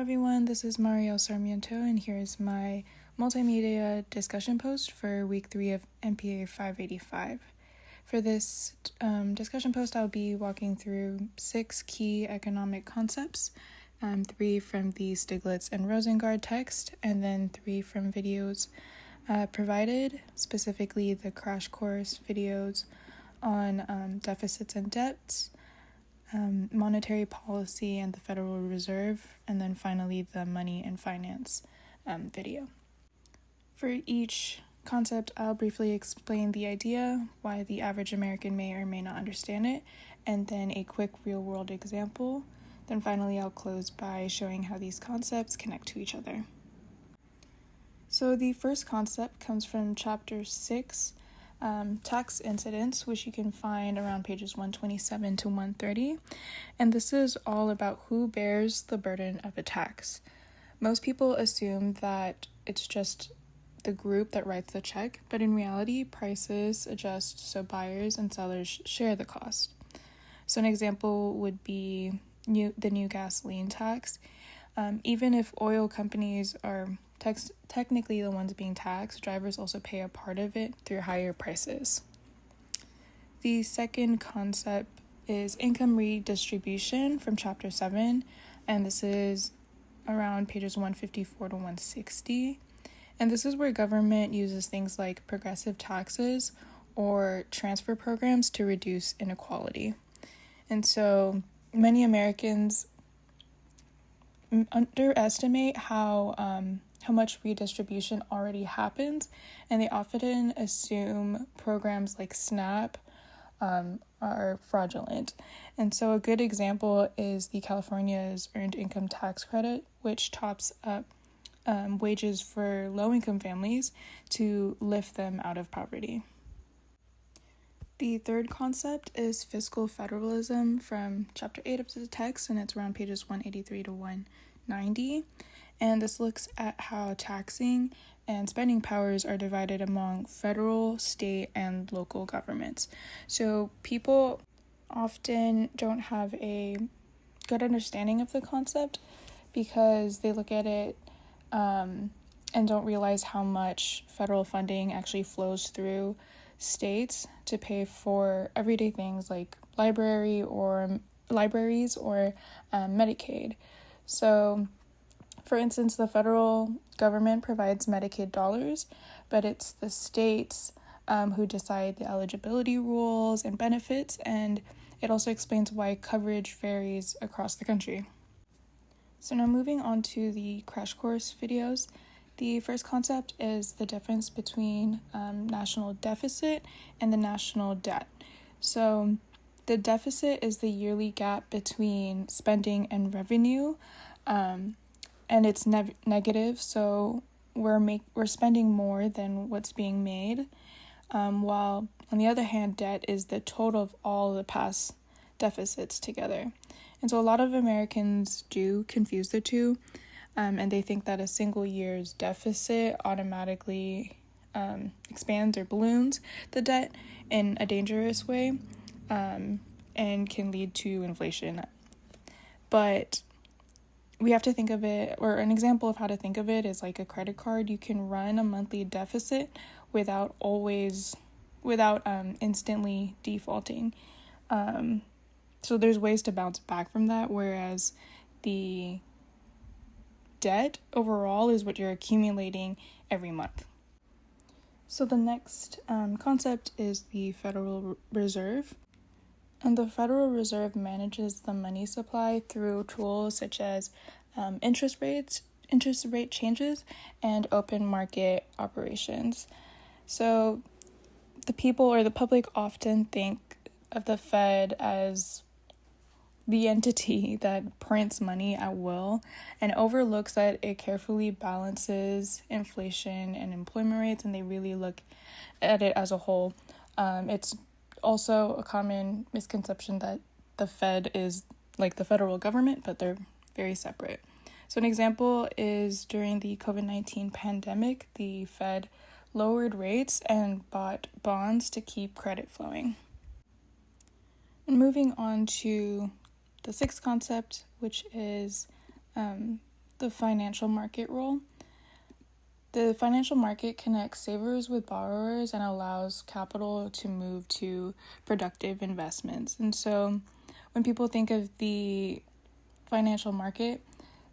everyone, this is Mario Sarmiento, and here's my multimedia discussion post for week 3 of MPA 585. For this discussion post, I'll be walking through 6 key economic concepts, 3 from the Stiglitz and Rosengard text, and then 3 from videos provided, specifically the crash course videos on deficits and debts, monetary policy and the Federal Reserve, and then finally the money and finance video. For each concept, I'll briefly explain the idea, why the average American may or may not understand it, and then a quick real-world example. Then finally, I'll close by showing how these concepts connect to each other. So the first concept comes from Chapter 6, tax incidence, which you can find around pages 127 to 130. And this is all about who bears the burden of a tax. Most people assume that it's just the group that writes the check, but in reality, prices adjust so buyers and sellers share the cost. So an example would be the new gasoline tax. Even if oil companies are technically the ones being taxed, drivers also pay a part of it through higher prices. The second concept is income redistribution from Chapter 7, and this is around pages 154 to 160. And this is where government uses things like progressive taxes or transfer programs to reduce inequality. And so many Americans underestimate how much redistribution already happens, and they often assume programs like SNAP are fraudulent. And so a good example is the California's Earned Income Tax Credit, which tops up wages for low-income families to lift them out of poverty. The third concept is fiscal federalism from Chapter 8 of the text, and it's around pages 183 to 190. And this looks at how taxing and spending powers are divided among federal, state, and local governments. So people often don't have a good understanding of the concept because they look at it and don't realize how much federal funding actually flows through states to pay for everyday things like libraries or Medicaid. So, for instance, the federal government provides Medicaid dollars, but it's the states who decide the eligibility rules and benefits, and it also explains why coverage varies across the country. So now moving on to the crash course videos. The first concept is the difference between national deficit and the national debt. So the deficit is the yearly gap between spending and revenue, and it's negative. So we're spending more than what's being made, while on the other hand, debt is the total of all the past deficits together. And so a lot of Americans do confuse the two. And they think that a single year's deficit automatically expands or balloons the debt in a dangerous way and can lead to inflation. But we have to think of it, or an example of how to think of it is like a credit card. You can run a monthly deficit without instantly defaulting. So there's ways to bounce back from that, whereas the debt overall is what you're accumulating every month. So the next concept is the Federal Reserve. And the Federal Reserve manages the money supply through tools such as interest rate changes, and open market operations. So the people or the public often think of the Fed as the entity that prints money at will and overlooks that it carefully balances inflation and employment rates, and they really look at it as a whole. It's also a common misconception that the Fed is like the federal government, but they're very separate. So an example is during the COVID-19 pandemic, the Fed lowered rates and bought bonds to keep credit flowing. And moving on to the sixth concept, which is the financial market role. The financial market connects savers with borrowers and allows capital to move to productive investments. And so when people think of the financial market,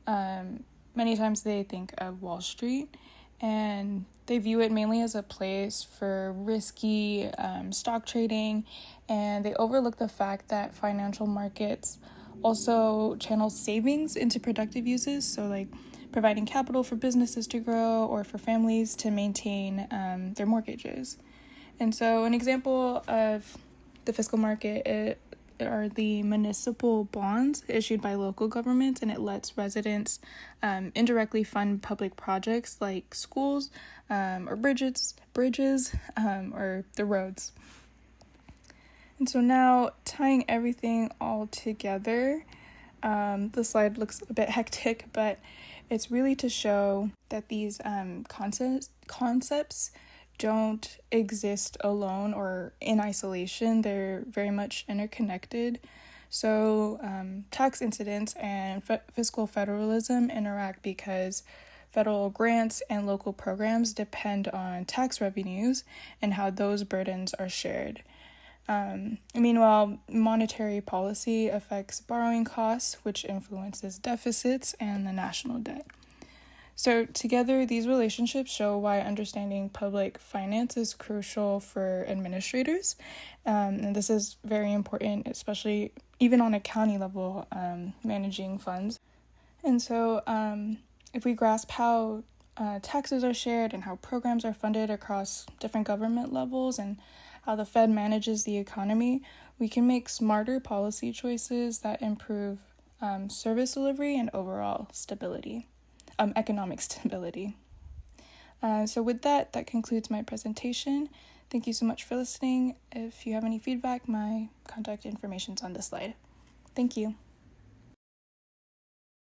many times they think of Wall Street, and they view it mainly as a place for risky stock trading, and they overlook the fact that financial markets also channel savings into productive uses, so like providing capital for businesses to grow or for families to maintain their mortgages. And so an example of the fiscal market are the municipal bonds issued by local governments, and it lets residents indirectly fund public projects like schools or bridges or the roads. And so now, tying everything all together, the slide looks a bit hectic, but it's really to show that these concepts don't exist alone or in isolation. They're very much interconnected. So tax incidence and fiscal federalism interact because federal grants and local programs depend on tax revenues and how those burdens are shared. Meanwhile, monetary policy affects borrowing costs, which influences deficits and the national debt. So together, these relationships show why understanding public finance is crucial for administrators. And this is very important, especially even on a county level, managing funds. And so if we grasp how taxes are shared and how programs are funded across different government levels and how the Fed manages the economy, we can make smarter policy choices that improve service delivery and overall stability, economic stability. So with that concludes my presentation. Thank you so much for listening. If you have any feedback, my contact information is on this slide. Thank you.